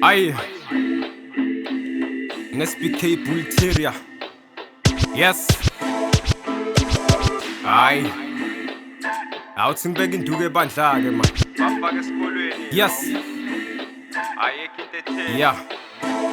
Aye, SBK Bull Terrier. Yes. Aye. Awuthi ngibeka induku ebandla ke man. Bafaka esikolweni. Yes. Ayekho into etheni. Yeah.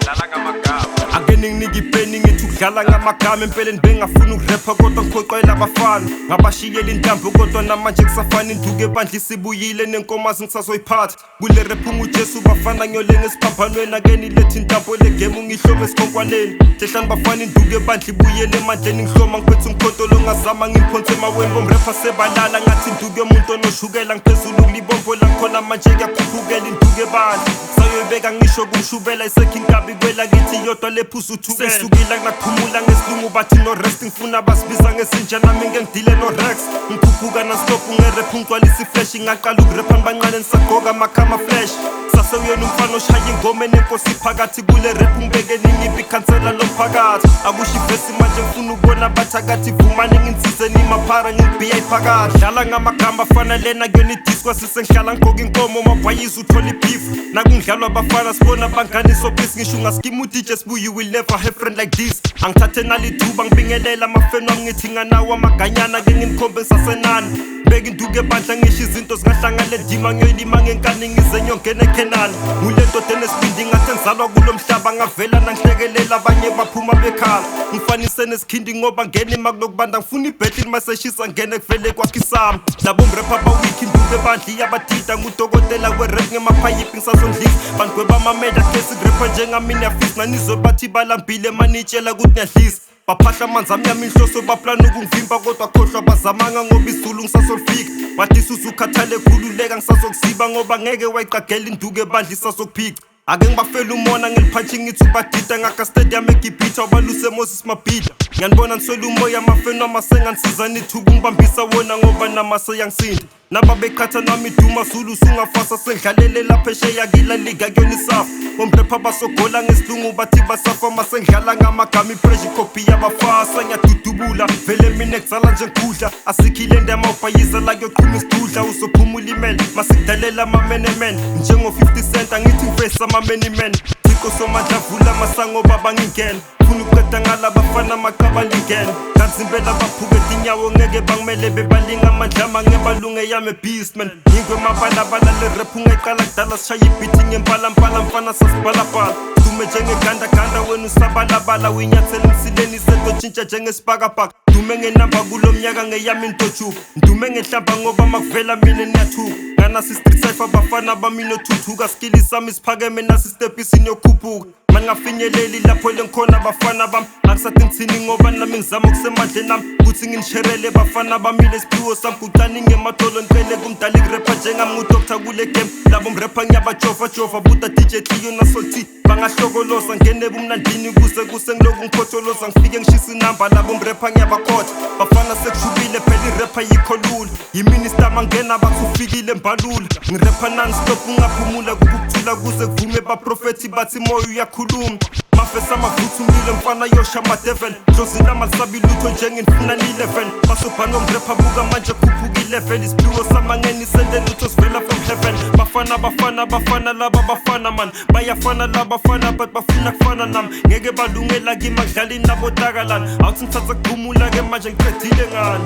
Dlala ngamagama. Ake ninginike ipeni ngithi ukudlala ngamagama empeleni bengafuna ukurapha kodwa ngiphoqela abafana ngabashiyela intambo kodwa namanje kusafana induku ebandla isibuyile nenkomazi ngisazoyiphatha kule rap uJesu bafana ngiyole ngesiphaphanweni ake nilethe intambo le game ungihlome esikhonkwaneni hlehlani bafana induku ebandla ibuyele emandleni ngihloma ngiphethe umkhonto ngazama ngimphonse emaweni bomrapha sebalala ngathi induku yomuntu onoshukela ngiphezulu kulibombo lakhona manje kuyakhuphukela induku ebandla sayoyibeka ngisho kumshubela isekho inkabi kwela kithi yodwa lephuzu uthukela sesukile kunaphumula ngesilungu bathi no rest ngifuna basibiza ngesinja nami ngengidile no Rex ngikhuphuka na stop ngerap ngigcwalisa iflash ngaqala ukurapha ngibancane nisagqoka amakhama flash sasewuyena umfana oshaya ingoma nenkosi phakathi kule rap ngibeke ningibi cancela lomphakathi akusho ivesi manje ngifuna ukubona bathakathi vumani nginsize nimaphara ngibiya iphakathi dlala ngamagama afana lena kuyona idisco sisengihlala ngigqoka inkomo mabhayiza uthola ibeef nakungidlalwa abafana sibona abangani sobhisi ngisho ungaskima uDJ Sbu you will never have friend like this angithathe nalithuba ngibingelela amafeni wami ngithi nganawo amaganyana ke ngimkhombe sasenani beka induku ebandla ngisho izinto zingahlangana ledima ngiyoyilima ngenkani ngize nyongene eKenani ngulento enesibindi ngathi ngizalwa kulo mhlaba ngavela nangihlekelela abanye baphuma bekhala ngifanise nesikhindi ngoba ngene makulokubanda ngifuna ibhetli maseshisa ngene kuvele kwakhe isami labo mrapha bawiki induku ebandla iyabadida ngudokotela werap ngemaphayipi ngisazondlisa bangweba amameda kesi grapper njengamini yafisi nanizwe bathi balambile manitshela ukuthi niyadlisa baphahla amanzi amnyama inhloso baplana ukungivimba kodwa khohlwa bazamanga ngoba izulu ngisasolifika wathi usukhathale khululeka ngisazokuziba ngoba ngeke wayiqagela induku ebandla isazokuphica ake ngibafela umona ngiliphanchi ngithi ubadida ngaka stadium eGibhithe wabaluse Moses Mabhida ngiyanibona niswela umoya amafeni amasenganisiza nithuka ngibambisa wona ngoba namase yangisinda naba beqhatha nami iduma Zulu sungafasa sengidlalele lapha esheya kila liga kuyona isafa omrapha basogola ngesilungu bathi basafa masengidlala ngamagama ipressure copy yabafasa ngiyadudubula vele mina ekuzala nje ngikudla asikhile ndema ubhayiza la kuyoqhuma isidudla uzophumula imele masikudalela amamenemen njengo 50 cent angithi ngifesa amamenemen thiko somandla vula masango baba ngingena funa ukuqeda ngalabafana amaqabala ingena kanzimbela baphukethe inyawo ngeke bangimele bebalinga amandlama ngebalunge yami beastman ngingwe mabalabala le rap ungeqala kudala sishaya ibeat ngempala mfana sasibhalabhala dume njengeganda wena usabalabala winyathela emsileni sento tshintsha njengesibhakabhaka dume ngenamba kulomnyaka ngeyami intojuba dume ngehlamba ngoba makuvela mina niyathuka nganasi street cypher bafana bamino thuthuka skills sami siphakeme nasi step isinyokhuphuka mangafinyeleli lapho lenkhona bafana bami akusathi ngithini ngoba nami ngizama ukusemandleni nami kuthi nginisherele bafana bamile isiphiwo sami kucani ngemadolo ngicele kumdala ikurapha njengami ngudoctor kule game labo mrapha ngiyabajova buta DJ Cleo nasolthi bangahlokoloza ngene bumnandini kuse ngiloku ngiphotholoza ngifike ngishisa inamba labo mrapha ngiyabakhotha bafana sekushubile phela irapha yikho lula yiminister mangena bathi ufikile mbalula ngirapha non stop ungaphumula kukuthula kuze kuvume baprofethi bathi moyo uyakhuluma mafesa amavuthu umlilo mfana yosha amadevil dlozila malisabi lutho njengengifuna ni-11 basobhano mrapha buka manje khuphuka i-level isiphiwo samangeni sende lutho sivela from heaven bafana laba bafana man bayafana labafana but bafuna kufana nami ngeke balungela kimi akudlali nabo takalani awuthi ngithatha kuphumula ke manje ngiqedile ngani